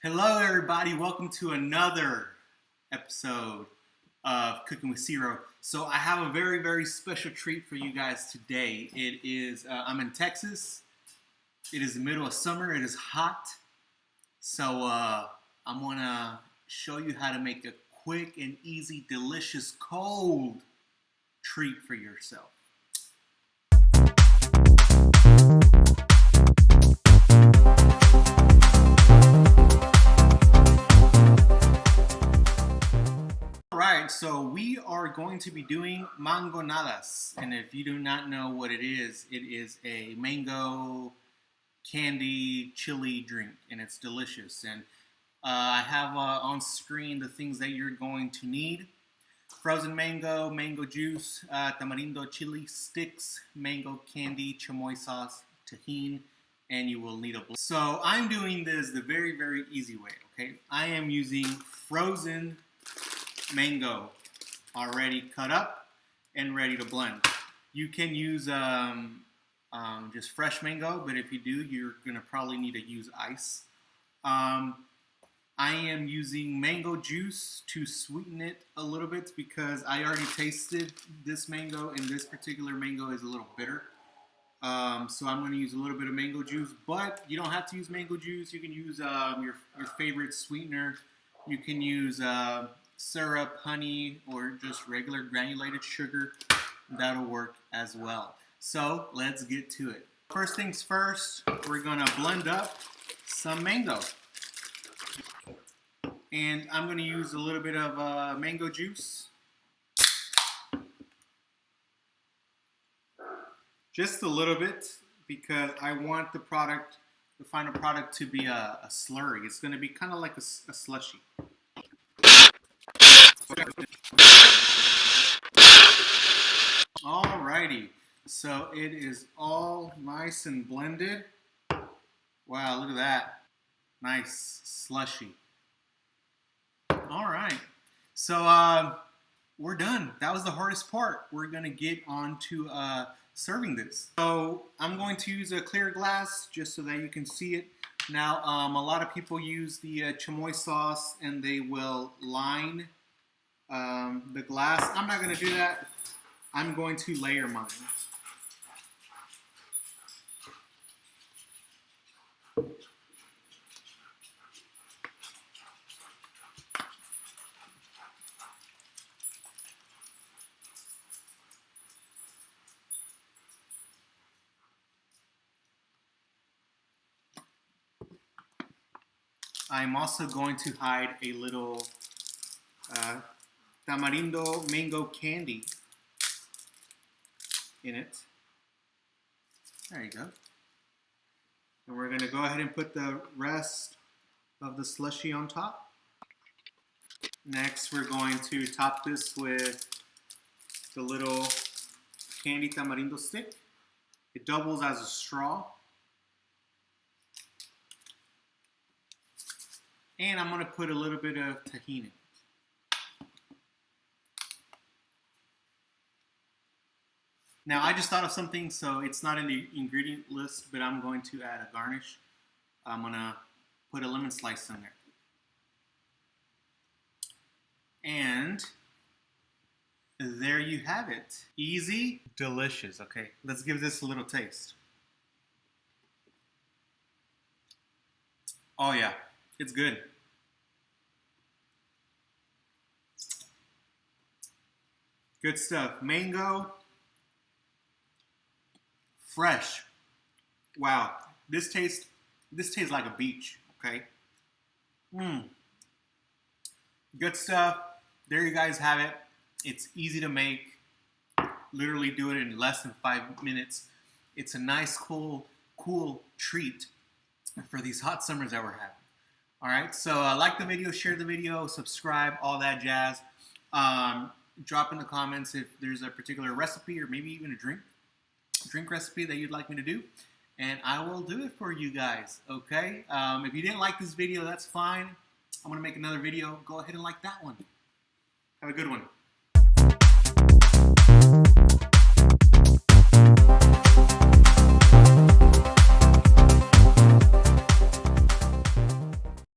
Hello everybody, welcome to another episode of Cooking with Ciro. So I have a very special treat for you guys today. It is, I'm in Texas. It is the middle of summer, it is hot. So I'm gonna show you how to make a quick and easy, delicious, cold treat for yourself. Alright, so we are going to be doing mangonadas, and if you do not know what it is a mango candy chili drink, and it's delicious. And I have on screen the things that you're going to need: frozen mango, mango juice, tamarindo chili sticks, mango candy, chamoy sauce, tahini, and you will need a blender. So I'm doing this the very easy way, okay? I am using frozen mango already cut up and ready to blend. You can use just fresh mango, but if you do, you're gonna probably need to use ice. I am using mango juice to sweeten it a little bit because I already tasted this mango, and this particular mango is a little bitter. So I'm going to use a little bit of mango juice, but you don't have to use mango juice. You can use your favorite sweetener. You can use syrup, honey, or just regular granulated sugar. That'll work as well. So let's get to it. First things first, we're going to blend up some mango. And I'm going to use a little bit of mango juice. Just a little bit, because I want the final product to be a slurry. It's going to be kind of like a slushy. Alrighty, so it is all nice and blended. Wow, look at that. Nice slushy. Alright, so we're done. That was the hardest part. We're going to get on to serving this. So I'm going to use a clear glass just so that you can see it. Now, a lot of people use the chamoy sauce and they will line the glass. I'm not going to do that. I'm going to layer mine. I'm also going to hide a little tamarindo mango candy in it. There you go. And we're going to go ahead and put the rest of the slushy on top. Next, we're going to top this with the little candy tamarindo stick. It doubles as a straw. And I'm going to put a little bit of tahini. Now, I just thought of something, so it's not in the ingredient list, but I'm going to add a garnish. I'm going to put a lemon slice in there. And there you have it. Easy, delicious. Okay, let's give this a little taste. Oh yeah, it's good. Good stuff. Mango. Fresh. Wow. This tastes like a beach, okay? Good stuff. There you guys have it. It's easy to make. Literally do it in less than 5 minutes. It's a nice, cool treat for these hot summers that we're having. All right, so like the video, share the video, subscribe, all that jazz. Drop in the comments if there's a particular recipe or maybe even a drink recipe that you'd like me to do, and I will do it for you guys, okay? If you didn't like this video, that's fine. I'm gonna make another video. Go ahead and like that one. Have a good one.